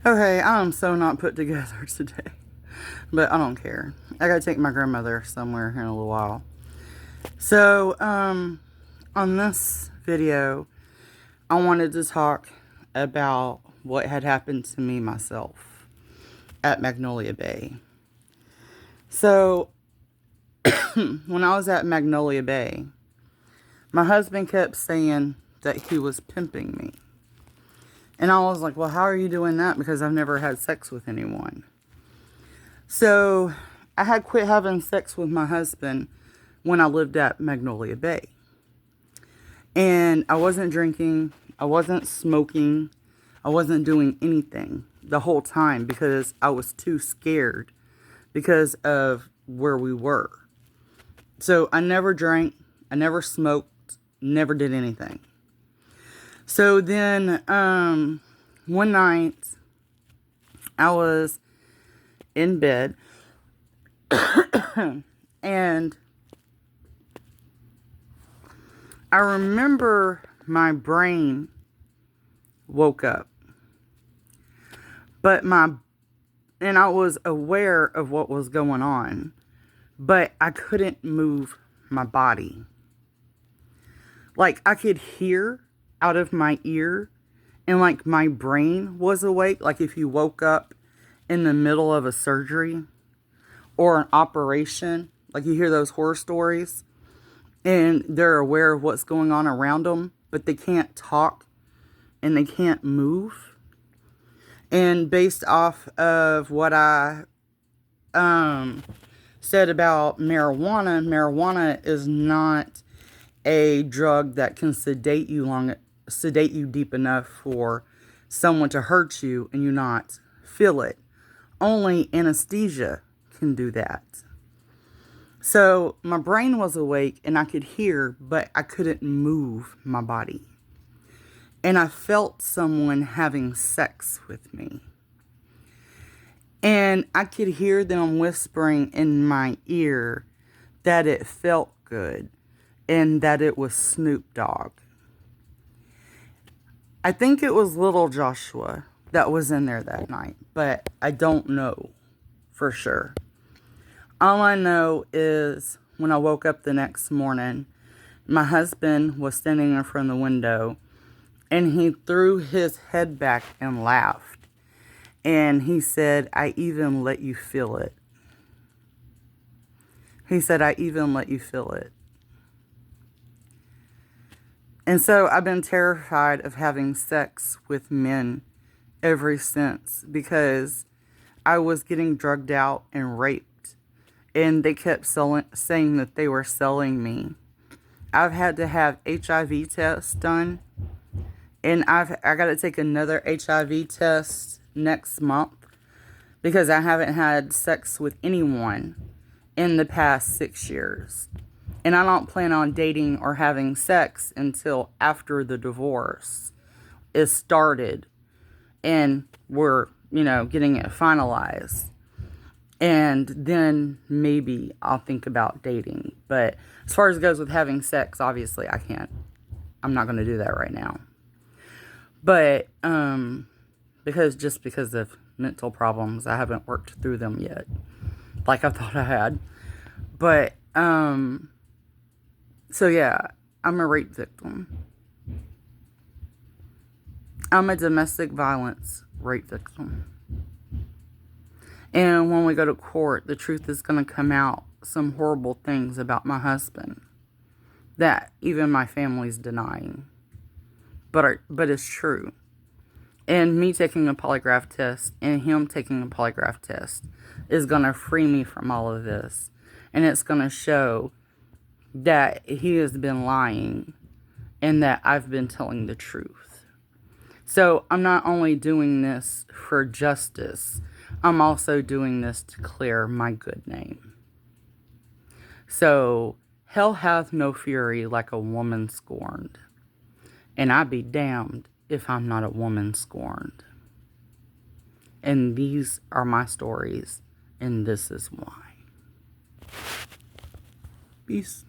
Okay, I'm so not put together today, but I don't care. I gotta take my grandmother somewhere here in a little while. So, on this video, I wanted to talk about what had happened to me myself at Magnolia Bay. So, when I was at Magnolia Bay, my husband kept saying that he was pimping me. And I was like, well, how are you doing that? Because I've never had sex with anyone. So I had quit having sex with my husband when I lived at Magnolia Bay. And I wasn't drinking, I wasn't smoking, I wasn't doing anything the whole time because I was too scared because of where we were. So I never drank, I never smoked, never did anything. So then one night I was in bed and I remember my brain woke up. And I was aware of what was going on, but I couldn't move my body. Like I could hear out of my ear and like my brain was awake. Like if you woke up in the middle of a surgery or an operation, like you hear those horror stories and they're aware of what's going on around them, but they can't talk and they can't move. And based off of what I said about marijuana, marijuana is not a drug that can sedate you deep enough for someone to hurt you and you not feel it. Only anesthesia can do that. So my brain was awake and I could hear, but I couldn't move my body. And I felt someone having sex with me. And I could hear them whispering in my ear that it felt good and that it was Snoop Dogg. I think it was little Joshua that was in there that night, but I don't know for sure. All I know is when I woke up the next morning, my husband was standing in front of the window and he threw his head back and laughed. And he said, I even let you feel it. He said, I even let you feel it. And so I've been terrified of having sex with men ever since because I was getting drugged out and raped. And they kept saying that they were selling me. I've had to have HIV tests done. And I got to take another HIV test next month because I haven't had sex with anyone in the past 6 years. And I don't plan on dating or having sex until after the divorce is started and we're, getting it finalized. And then maybe I'll think about dating. But as far as it goes with having sex, obviously I'm not going to do that right now. But, because of mental problems, I haven't worked through them yet, like I thought I had. But, so yeah, I'm a rape victim. I'm a domestic violence rape victim. And when we go to court, the truth is going to come out, some horrible things about my husband that even my family's denying. But it's true. And me taking a polygraph test and him taking a polygraph test is going to free me from all of this. And it's going to show that he has been lying and that I've been telling the truth. So I'm not only doing this for justice, I'm also doing this to clear my good name. So hell hath no fury like a woman scorned. And I be damned if I'm not a woman scorned. And these are my stories, and this is why. Peace.